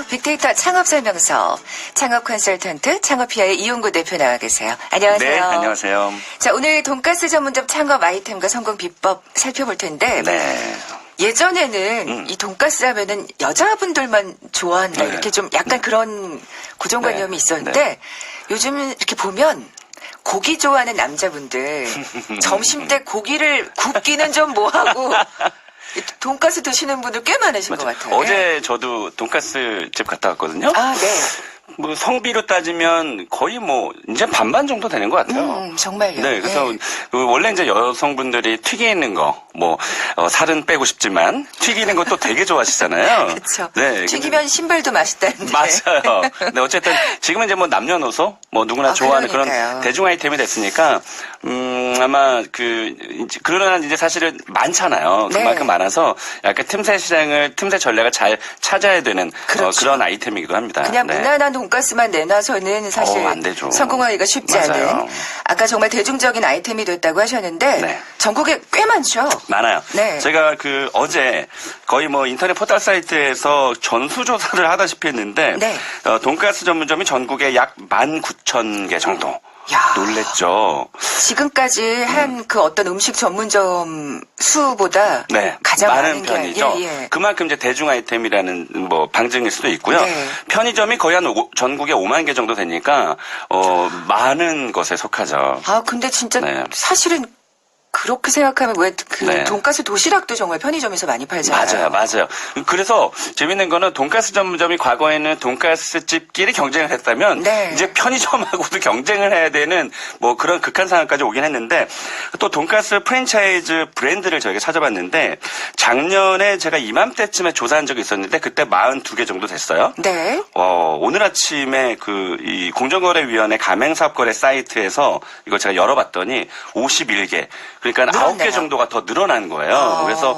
빅데이터 창업설명서, 창업 컨설턴트 창업피아의 이용구 대표 나와 계세요. 안녕하세요. 네, 안녕하세요. 자, 오늘 돈가스 전문점 창업 아이템과 성공 비법 살펴볼 텐데 네. 예전에는 이 돈가스 하면은 여자분들만 좋아한다 네. 이렇게 좀 약간 그런 고정관념이 네. 있었는데 요즘 이렇게 보면 고기 좋아하는 남자분들 점심때 고기를 굽기는 좀 뭐하고 돈가스 드시는 분들 꽤 많으신 것 같아요. 어제 저도 돈가스 집 갔다 왔거든요. 아, 네. 뭐 성비로 따지면 거의 뭐 이제 반반 정도 되는 것 같아요. 정말요. 네, 그래서 그 원래 이제 여성분들이 튀기는 거, 뭐 살은 빼고 싶지만 튀기는 것도 되게 좋아하시잖아요. 그렇죠. 네, 튀기면 신발도 맛있다는데. 맞아요. 근데 어쨌든 지금은 이제 뭐 남녀노소 뭐 누구나 좋아하는 그러니까요. 그런 대중 아이템이 됐으니까 아마 그러나 이제 사실은 많잖아요. 네. 그만큼 많아서 약간 틈새 전략을 잘 찾아야 되는 그렇죠. 그런 아이템이기도 합니다. 그냥 네. 무난한 돈가스만 내놔서는 사실 안 되죠. 성공하기가 쉽지 맞아요. 않은 아까 정말 대중적인 아이템이 됐다고 하셨는데 네. 전국에 꽤 많죠. 많아요. 네. 제가 어제 거의 뭐 인터넷 포털 사이트에서 전수조사를 하다시피 했는데 네. 돈가스 전문점이 전국에 약 19,000개 정도. 야. 놀랬죠. 지금까지 한 그 어떤 음식 전문점 수보다 네, 가장 많은 게 편이죠. 예. 그만큼 이제 대중 아이템이라는 뭐 방증일 수도 있고요. 네. 편의점이 거의 전국에 5만 개 정도 되니까 많은 것에 속하죠. 아 근데 진짜 네. 사실은 그렇게 생각하면 왜 그 네. 돈가스 도시락도 정말 편의점에서 많이 팔잖아요. 맞아요. 그래서 재밌는 거는 돈가스 전문점이 과거에는 돈가스 집끼리 경쟁을 했다면 네. 이제 편의점하고도 경쟁을 해야 되는 뭐 그런 극한 상황까지 오긴 했는데 또 돈가스 프랜차이즈 브랜드를 저희가 찾아봤는데 작년에 제가 이맘때쯤에 조사한 적이 있었는데 그때 42개 정도 됐어요. 네. 오늘 아침에 이 공정거래위원회 가맹사업거래 사이트에서 이걸 제가 열어봤더니 51개. 그러니까 늘었네요. 9개 정도가 더 늘어난 거예요. 그래서,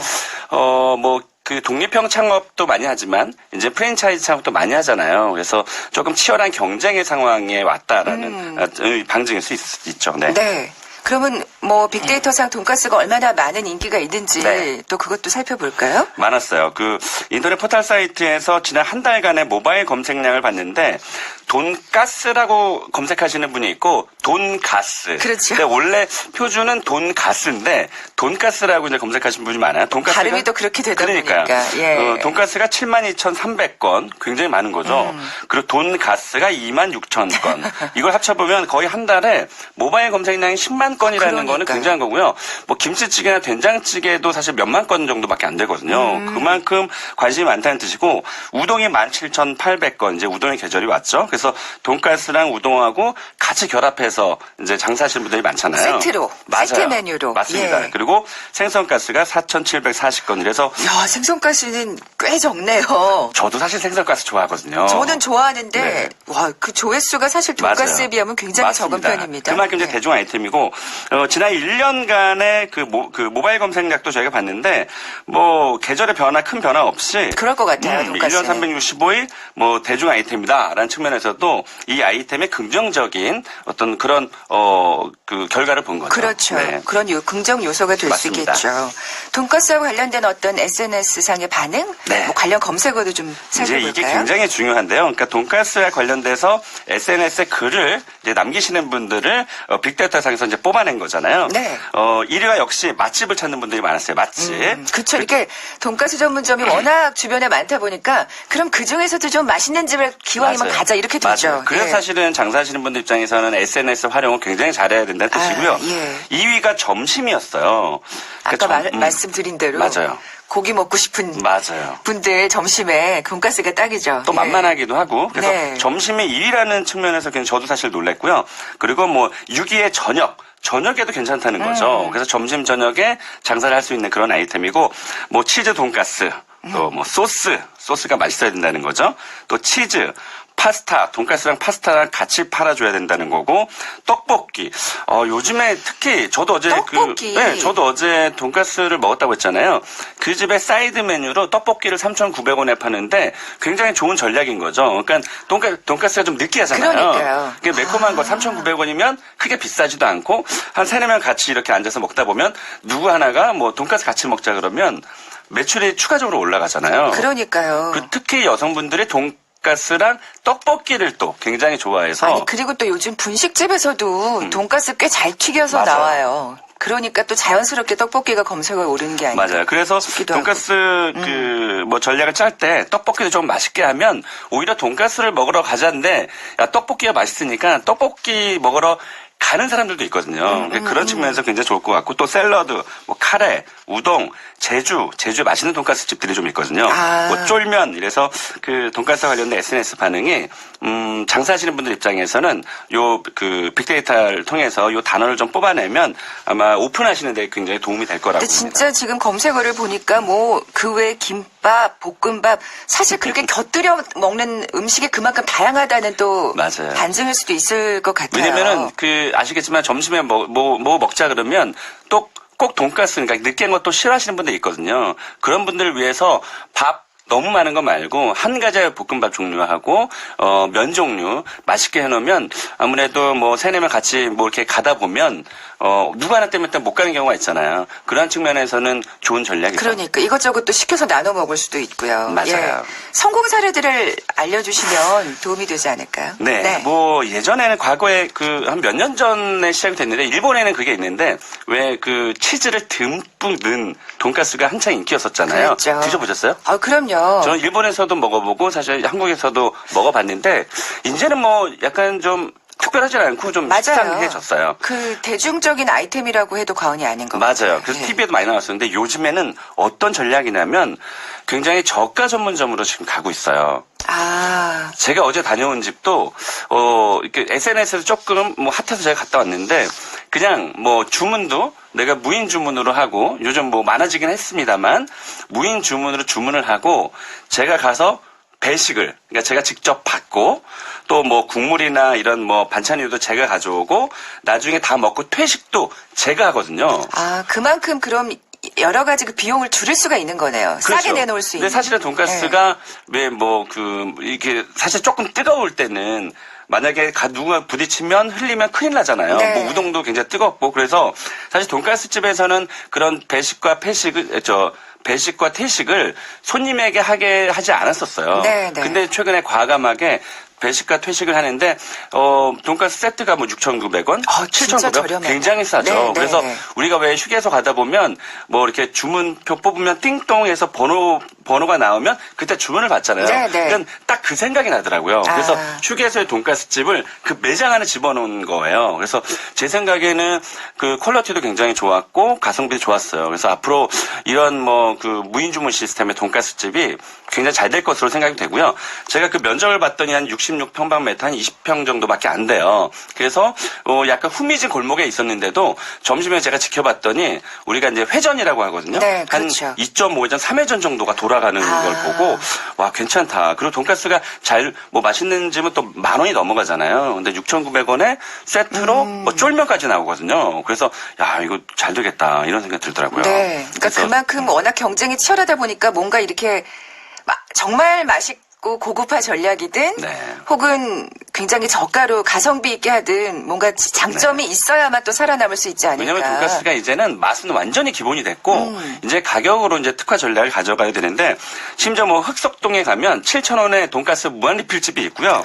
그 독립형 창업도 많이 하지만 이제 프랜차이즈 창업도 많이 하잖아요. 그래서 조금 치열한 경쟁의 상황에 왔다라는 방증일 수 있죠. 네. 네. 그러면 뭐 빅데이터상 돈가스가 얼마나 많은 인기가 있는지 네. 또 그것도 살펴볼까요? 많았어요. 인터넷 포털 사이트에서 지난 한 달간의 모바일 검색량을 봤는데 돈가스라고 검색하시는 분이 있고 돈가스. 그렇죠. 근데 원래 표준은 돈가스인데 돈가스라고 이제 검색하시는 분이 많아요. 돈가스가 발음이 또 그렇게 되다 그러니까요. 보니까. 예. 돈가스가 72,300건 굉장히 많은 거죠. 그리고 돈가스가 26,000건. 이걸 합쳐보면 거의 한 달에 모바일 검색량이 10만 건이라는 거는 그러니까요. 굉장한 거고요. 뭐 김치찌개나 된장찌개도 사실 몇만 건 정도밖에 안 되거든요. 그만큼 관심이 많다는 뜻이고 우동이 17,800건 이제 우동의 계절이 왔죠. 그래서 돈가스랑 우동하고 같이 결합해서 이제 장사하시는 분들이 많잖아요. 세트로, 맞아요. 세트 메뉴로. 맞습니다. 예. 그리고 생선가스가 4,740건. 이래서 야, 생선가스는 꽤 적네요. 저도 사실 생선가스 좋아하거든요. 저는 좋아하는데 네. 와, 그 조회수가 사실 돈가스에 맞아요. 비하면 굉장히 맞습니다. 적은 편입니다. 그만큼 이제 네. 대중 아이템이고 지난 1년간의 그 모바일 검색량도 저희가 봤는데 뭐 계절의 큰 변화 없이 그럴 것 같아요, 돈가스는. 1년 365일 뭐 대중 아이템이다라는 측면에서도 이 아이템의 긍정적인 어떤 그런 그 결과를 본 거죠. 그렇죠. 네. 그런 긍정 요소가 될 수 맞습니다. 있겠죠. 돈가스하고 관련된 어떤 SNS상의 반응, 네. 뭐 관련 검색어도 좀 이제 살펴볼까요? 이게 굉장히 중요한데요. 그러니까 돈가스와 관련돼서 SNS에 글을 이제 남기시는 분들을 빅데이터상에서 이제 뽑아낸 거잖아요. 네. 1위가 역시 맛집을 찾는 분들이 많았어요. 맛집. 그렇죠. 이렇게 돈가스 전문점이 워낙 주변에 많다 보니까 그럼 그 중에서도 좀 맛있는 집을 기왕이면 맞아요. 가자 이렇게 되죠. 맞아요. 그래서 예. 사실은 장사하시는 분들 입장에서는 SNS 활용을 굉장히 잘해야 된다는 뜻이고요. 예. 2위가 점심이었어요. 아까 그러니까 말씀드린 대로 맞아요. 고기 먹고 싶은 맞아요. 분들 점심에 돈가스가 딱이죠. 또 예. 만만하기도 하고 그래서 네. 점심이 2위라는 측면에서 그냥 저도 사실 놀랬고요. 그리고 뭐 6위의 저녁에도 괜찮다는 거죠. 그래서 점심 저녁에 장사를 할 수 있는 그런 아이템이고 뭐 치즈 돈가스 또 뭐 소스가 맛있어야 된다는 거죠. 또 치즈 파스타, 돈가스랑 파스타랑 같이 팔아줘야 된다는 거고, 떡볶이. 요즘에 특히 저도 어제 떡볶이. 저도 어제 돈가스를 먹었다고 했잖아요. 그 집의 사이드 메뉴로 떡볶이를 3,900원에 파는데 굉장히 좋은 전략인 거죠. 그러니까 돈가스가 좀 느끼하잖아요. 그러니까요. 매콤한 거 3,900원이면 크게 비싸지도 않고 한 3-4명 같이 이렇게 앉아서 먹다 보면 누구 하나가 뭐 돈가스 같이 먹자 그러면 매출이 추가적으로 올라가잖아요. 그러니까요. 특히 여성분들이 돈가스랑 떡볶이를 또 굉장히 좋아해서 아니 그리고 또 요즘 분식집에서도 돈가스 꽤 잘 튀겨서 맞아. 나와요. 그러니까 또 자연스럽게 떡볶이가 검색어에 오르는 게 아닌가. 맞아요. 그래서 싶기도 돈가스 뭐 전략을 짤 때 떡볶이도 좀 맛있게 하면 오히려 돈가스를 먹으러 가자는데 야 떡볶이가 맛있으니까 떡볶이 먹으러 가는 사람들도 있거든요. 그런 측면에서 굉장히 좋을 것 같고 또 샐러드, 뭐 카레, 우동, 제주에 맛있는 돈가스 집들이 좀 있거든요. 아. 뭐 쫄면 이래서 그 돈가스 관련된 SNS 반응이 장사하시는 분들 입장에서는 요 그 빅데이터를 통해서 요 단어를 좀 뽑아내면 아마 오픈하시는 데 굉장히 도움이 될 거라고 근데 봅니다. 진짜 지금 검색어를 보니까 뭐 그 외 김밥, 볶음밥 사실 그렇게 곁들여 먹는 음식이 그만큼 다양하다는 또 맞아요. 반증일 수도 있을 것 같아요. 왜냐면은 그 아시겠지만 점심에 뭐 먹자 그러면 또 꼭 돈가스 그러니까 느끼한 것도 싫어하시는 분들 있거든요. 그런 분들을 위해서 밥 너무 많은 거 말고 한 가지의 볶음밥 종류하고 면 종류 맛있게 해놓으면 아무래도 뭐 세네 명 같이 뭐 이렇게 가다 보면 누구 하나 때문에 못 가는 경우가 있잖아요. 그런 측면에서는 좋은 전략이죠. 그러니까 이것저것 또 시켜서 나눠 먹을 수도 있고요. 맞아요. 예. 성공 사례들을 알려주시면 도움이 되지 않을까요? 네, 뭐 예전에는 과거에 그 한 몇 년 전에 시작이 됐는데 일본에는 그게 있는데 왜 그 치즈를 듬뿍 넣은 돈가스가 한창 인기였었잖아요. 그랬죠. 드셔보셨어요? 아, 그럼요. 저는 일본에서도 먹어보고 사실 한국에서도 먹어봤는데 이제는 뭐 약간 좀 특별하진 않고 좀 맞아요. 식상해졌어요. 그 대중적인 아이템이라고 해도 과언이 아닌 것 같아요. 맞아요. 그래서 예. TV에도 많이 나왔었는데 요즘에는 어떤 전략이냐면 굉장히 저가 전문점으로 지금 가고 있어요. 아, 제가 어제 다녀온 집도 이렇게 SNS에서 조금 뭐 핫해서 제가 갔다 왔는데 그냥 뭐 주문도 내가 무인 주문으로 하고 요즘 뭐 많아지긴 했습니다만 무인 주문으로 주문을 하고 제가 가서 배식을 그러니까 제가 직접 받고 또 뭐 국물이나 이런 뭐 반찬류도 제가 가져오고 나중에 다 먹고 퇴식도 제가 하거든요. 아, 그만큼 그럼 여러 가지 그 비용을 줄일 수가 있는 거네요. 싸게 그렇죠. 내놓을 수 있는. 근데 사실은 돈가스가 왜 뭐 이게 사실 조금 뜨거울 때는 만약에 누가 부딪히면 흘리면 큰일 나잖아요. 네. 뭐 우동도 굉장히 뜨겁고 그래서 사실 돈가스 집에서는 그런 배식과 퇴식을 손님에게 하게 하지 않았었어요. 네, 네. 근데 최근에 과감하게 배식과 퇴식을 하는데 돈가스 세트가 뭐 6,900원, 진짜 7,900원 저렴해요. 굉장히 싸죠. 네, 네, 그래서 네. 우리가 왜 휴게소 가다 보면 뭐 이렇게 주문표 뽑으면 띵동해서 번호가 나오면 그때 주문을 받잖아요. 네, 네. 그러니까 딱 그 생각이 나더라고요. 그래서 아. 휴게소의 돈가스 집을 그 매장 안에 집어넣은 거예요. 그래서 제 생각에는 그 퀄리티도 굉장히 좋았고 가성비도 좋았어요. 그래서 앞으로 이런 뭐 그 무인 주문 시스템의 돈가스 집이 굉장히 잘 될 것으로 생각이 되고요. 제가 그 면적을 봤더니 한 66평방미터 한 20평 정도밖에 안 돼요. 그래서 약간 후미진 골목에 있었는데도 점심에 제가 지켜봤더니 우리가 이제 회전이라고 하거든요. 네, 한 그렇죠. 2.5회전, 3회전 정도가 돌아가는 아. 걸 보고 와 괜찮다. 그리고 돈가스가 뭐 맛있는 집은 또 10,000원이 넘어가잖아요. 근데 6,900원에 세트로 뭐 쫄면까지 나오거든요. 그래서 야 이거 잘 되겠다 이런 생각이 들더라고요. 네. 그러니까 그래서 그만큼 워낙 경쟁이 치열하다 보니까 뭔가 이렇게 정말 맛있고 고급화 전략이든 네. 혹은 굉장히 저가로 가성비 있게 하든 뭔가 장점이 있어야만 또 살아남을 수 있지 않을까. 왜냐면 돈가스가 이제는 맛은 완전히 기본이 됐고 이제 가격으로 이제 특화 전략을 가져가야 되는데 심지어 뭐 흑석동에 가면 7,000원에 돈가스 무한리필집이 있고요.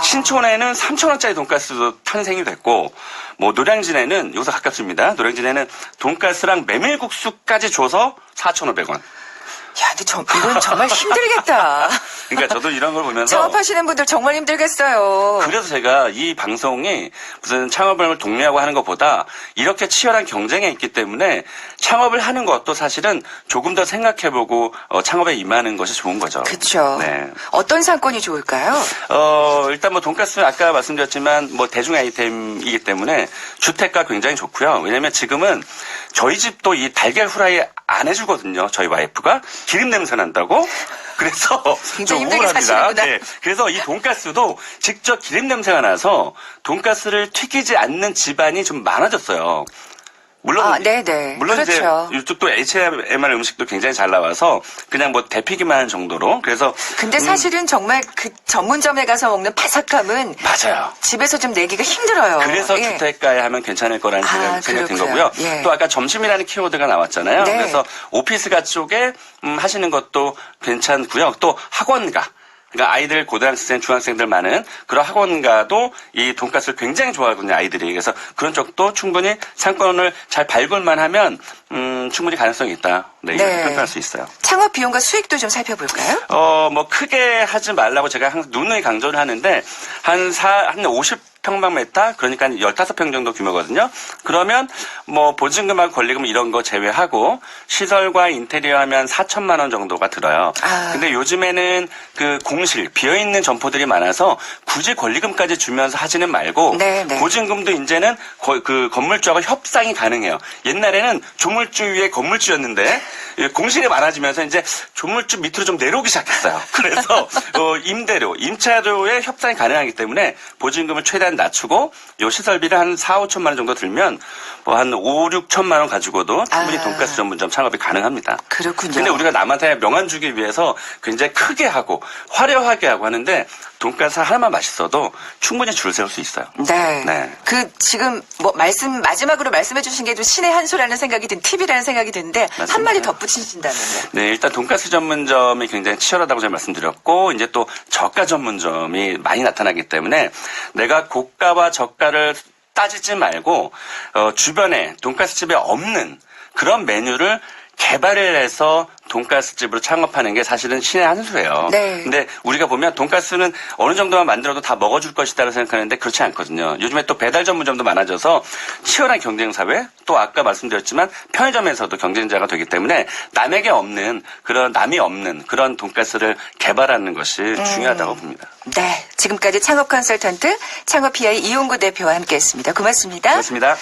신촌에는 3,000원짜리 돈가스도 탄생이 됐고 뭐 노량진에는 여기서 가깝습니다. 노량진에는 돈가스랑 메밀국수까지 줘서 4,500원. 야, 근데 이건 정말 힘들겠다. 그러니까 저도 이런 걸 보면서 창업하시는 분들 정말 힘들겠어요. 그래서 제가 이 방송이 무슨 창업을 독려하고 하는 것보다 이렇게 치열한 경쟁에 있기 때문에 창업을 하는 것도 사실은 조금 더 생각해보고 창업에 임하는 것이 좋은 거죠. 그렇죠. 네. 어떤 상권이 좋을까요? 일단 뭐 돈가스는 아까 말씀드렸지만 뭐 대중 아이템이기 때문에 주택가 굉장히 좋고요. 왜냐면 지금은 저희 집도 이 달걀 후라이 안 해주거든요. 저희 와이프가 기름 냄새 난다고. 그래서 굉장히 좀 힘들게 우울합니다. 사시는구나. 네. 그래서 이 돈가스도 직접 기름 냄새가 나서 돈가스를 튀기지 않는 집안이 좀 많아졌어요. 물론, 네네. 물론 그렇죠. 이제 이쪽도 HMR 음식도 굉장히 잘 나와서 그냥 뭐 데피기만 하는 정도로 그래서 근데 사실은 정말 그 전문점에 가서 먹는 바삭함은 맞아요. 집에서 좀 내기가 힘들어요. 그래서 예. 주택가에 하면 괜찮을 거라는 생각이 든 그렇고요. 거고요. 예. 또 아까 점심이라는 키워드가 나왔잖아요. 네. 그래서 오피스가 쪽에 하시는 것도 괜찮고요. 또 학원가. 그러니까 아이들 고등학생, 중학생들 많은 그런 학원가도 이 돈가스를 굉장히 좋아하거든요, 아이들이. 그래서 그런 쪽도 충분히 상권을 잘 밟을만 하면 충분히 가능성이 있다. 네, 이렇게 평가할 수 있어요. 창업 비용과 수익도 좀 살펴볼까요? 뭐 크게 하지 말라고 제가 항상 누누이 강조를 하는데 한 50평방미터 그러니까 15평 정도 규모거든요. 그러면 뭐 보증금하고 권리금 이런 거 제외하고 시설과 인테리어 하면 4천만 원 정도가 들어요. 근데 요즘에는 그 공실 비어있는 점포들이 많아서 굳이 권리금까지 주면서 하지는 말고 보증금도 이제는 그 건물주하고 협상이 가능해요. 옛날에는 조물주 위에 건물주였는데 공실이 많아지면서 이제 조물주 밑으로 좀 내려오기 시작했어요. 그래서 임대료, 임차료의 협상이 가능하기 때문에 보증금을 최대한 낮추고 요 시설비를 한 4, 5천만 원 정도 들면 뭐 한 5, 6천만 원 가지고도 충분히 돈가스 전문점 창업이 가능합니다. 그렇군요. 근데 우리가 남한테 명함 주기 위해서 굉장히 크게 하고 화려하게 하고 하는데 돈가스 하나만 맛있어도 충분히 줄 세울 수 있어요. 네. 그 지금 뭐 마지막으로 말씀해 주신 게 좀 신의 한 수라는 생각이 팁이라는 생각이 드는데 맞습니다. 한마디 덧붙이신다면요. 네, 일단 돈가스 전문점이 굉장히 치열하다고 제가 말씀드렸고 이제 또 저가 전문점이 많이 나타나기 때문에 내가 고가와 저가를 따지지 말고 주변에 돈가스 집에 없는 그런 메뉴를 개발을 해서 돈가스 집으로 창업하는 게 사실은 신의 한 수예요. 근데 우리가 보면 돈가스는 어느 정도만 만들어도 다 먹어줄 것이다라고 생각하는데 그렇지 않거든요. 요즘에 또 배달 전문점도 많아져서 치열한 경쟁 사회, 또 아까 말씀드렸지만 편의점에서도 경쟁자가 되기 때문에 남이 없는 그런 돈가스를 개발하는 것이 중요하다고 봅니다. 네, 지금까지 창업 컨설턴트 창업 PI 이용구 대표와 함께했습니다. 고맙습니다. 고맙습니다.